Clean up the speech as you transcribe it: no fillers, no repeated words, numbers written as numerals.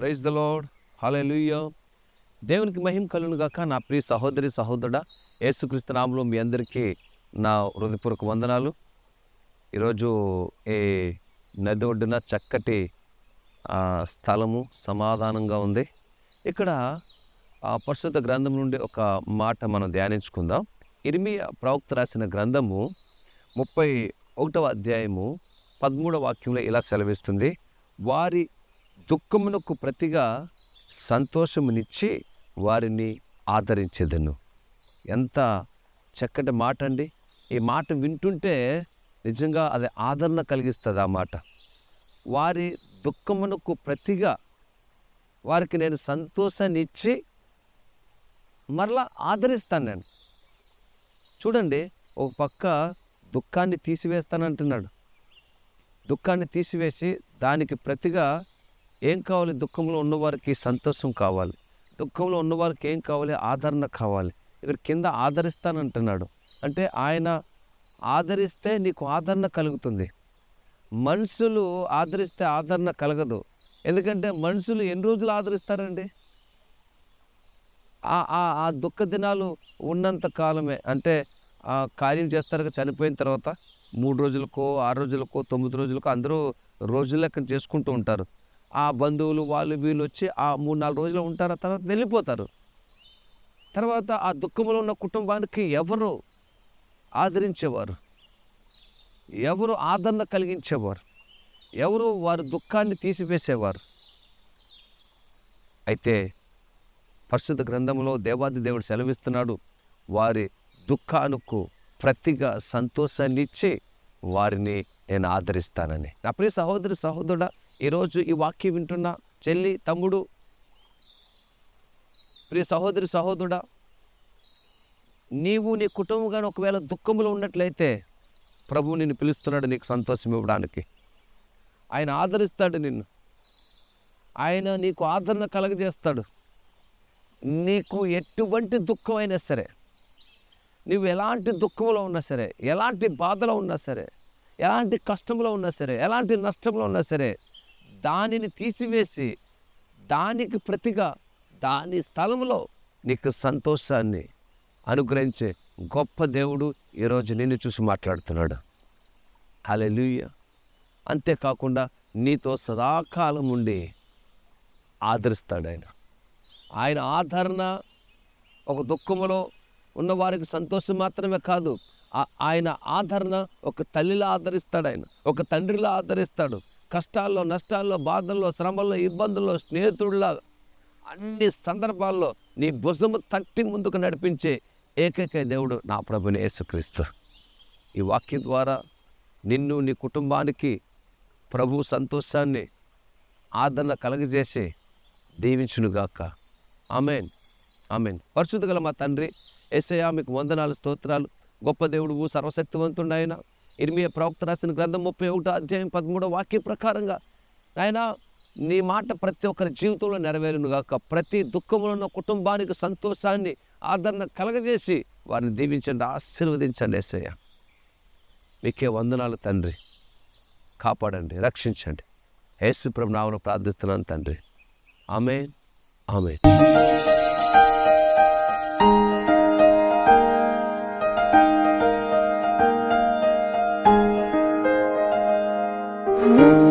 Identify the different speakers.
Speaker 1: Praise the lord. హల్లెలూయా. దేవునికి మహిమ కలుగును గాక. నా ప్రియ సహోదరి సహోదరుడా, యేసుక్రీస్తు నామములో మీ అందరికీ నా హృదయపూర్వక వందనాలు. ఈరోజు ఈ నది ఒడ్డున చక్కటి స్థలము సమాధానంగా ఉంది. ఇక్కడ పరిశుద్ధ గ్రంథం నుండి ఒక మాట మనం ధ్యానించుకుందాం. ఇర్మీయా ప్రవక్త రాసిన గ్రంథము 31వ అధ్యాయము 13వ వాక్యంలో ఇలా సెలవిస్తుంది. వారి దుఃఖమునకు ప్రతిగా సంతోషమునిచ్చి వారిని ఆదరించేదను. ఎంత చక్కటి మాట అండి. ఈ మాట వింటుంటే నిజంగా అది ఆదరణ కలిగిస్తుంది. ఆ మాట, వారి దుఃఖమునకు ప్రతిగా వారికి నేను సంతోషాన్ని ఇచ్చి మరలా ఆదరిస్తాను. నేను చూడండి, ఒక పక్క దుఃఖాన్ని తీసివేస్తానంటున్నాడు. దుఃఖాన్ని తీసివేసి దానికి ప్రతిగా ఏం కావాలి? దుఃఖంలో ఉన్నవారికి సంతోషం కావాలి. దుఃఖంలో ఉన్నవారికి ఏం కావాలి? ఆదరణ కావాలి. ఇక్కడ కింద ఆదరిస్తానంటున్నాడు. అంటే ఆయన ఆదరిస్తే నీకు ఆదరణ కలుగుతుంది. మనుషులు ఆదరిస్తే ఆదరణ కలగదు. ఎందుకంటే మనుషులు ఎన్ని రోజులు ఆదరిస్తారండి? ఆ దుఃఖ దినాలు ఉన్నంత కాలమే. అంటే కార్యం చేస్తారు, చనిపోయిన తర్వాత 3 రోజులకో 6 రోజులకో 9 రోజులకో అందరూ రోజుల లెక్క చేసుకుంటూ ఉంటారు. ఆ బంధువులు వాళ్ళు వీళ్ళు వచ్చి ఆ 3-4 రోజులు ఉంటారు, ఆ తర్వాత వెళ్ళిపోతారు. తర్వాత ఆ దుఃఖంలో ఉన్న కుటుంబానికి ఎవరు ఆదరించేవారు? ఎవరు ఆదరణ కలిగించేవారు? ఎవరు వారి దుఃఖాన్ని తీసివేసేవారు? అయితే పరిశుద్ధ గ్రంథంలో దేవాది దేవుడు సెలవిస్తున్నాడు, వారి దుఃఖానికి ప్రతిగా సంతోషాన్ని ఇచ్చి వారిని నేను ఆదరిస్తానని. నా ప్రియ సహోదరి సహోదరుడా, ఈరోజు ఈ వాక్యం వింటున్న చెల్లి తమ్ముడు, ప్రియ సహోదరి సహోదరుడా, నీవు నీ కుటుంబం కానీ ఒకవేళ దుఃఖంలో ఉన్నట్లయితే ప్రభువు నిన్ను పిలుస్తున్నాడు నీకు సంతోషం ఇవ్వడానికి. ఆయన ఆదరిస్తాడు నిన్ను. ఆయన నీకు ఆదరణ కలగజేస్తాడు. నీకు ఎటువంటి దుఃఖం అయినా సరే, నువ్వు ఎలాంటి దుఃఖంలో ఉన్నా సరే, ఎలాంటి బాధలో ఉన్నా సరే, ఎలాంటి కష్టంలో ఉన్నా సరే, ఎలాంటి నష్టంలో ఉన్నా సరే, దానిని తీసివేసి దానికి ప్రతిగా దాని స్థలంలో నీకు సంతోషాన్ని అనుగ్రహించే గొప్ప దేవుడు ఈరోజు నిన్ను చూసి మాట్లాడుతున్నాడు. హల్లెలూయా. అంతేకాకుండా నీతో సదాకాలం ఉండి ఆదరిస్తాడు ఆయన. ఆయన ఆదరణ ఒక దుఃఖములో ఉన్నవారికి సంతోషం మాత్రమే కాదు, ఆయన ఆదరణ ఒక తల్లిలా ఆదరిస్తాడు. ఆయన ఒక తండ్రిలా ఆదరిస్తాడు. కష్టాల్లో, నష్టాల్లో, బాధల్లో, శ్రమల్లో, ఇబ్బందుల్లో స్నేహితుడిలా అన్ని సందర్భాల్లో నీ భుజము తట్టి ముందుకు నడిపించే ఏకైక దేవుడు నా ప్రభుని యేసుక్రీస్తు. ఈ వాక్యం ద్వారా నిన్ను నీ కుటుంబానికి ప్రభు సంతోషాన్ని ఆదరణ కలగజేసి దీవించునుగాక. ఆమేన్, ఆమేన్. పరిశుద్ధ గల మా తండ్రి యేసయ్యా, మీకు వందనాలు, స్తోత్రాలు. గొప్ప దేవుడు, సర్వశక్తివంతుడు ఆయన. ఇర్మీయా ప్రవక్త రాసిన గ్రంథం 31వ అధ్యాయం 13వ వాక్య ప్రకారంగా ఆయన నీ మాట ప్రతి ఒక్కరి జీవితంలో నెరవేరునుగాక. ప్రతి దుఃఖంలో ఉన్న కుటుంబానికి సంతోషాన్ని, ఆదరణ కలగజేసి వారిని దీవించండి, ఆశీర్వదించండి. యేసయ్యా, మీకే వందనాలు తండ్రి. కాపాడండి, రక్షించండి. యేసు ప్రభు నామమున ప్రార్థిస్తున్నాను తండ్రి. ఆమేన్, ఆమేన్.
Speaker 2: thank you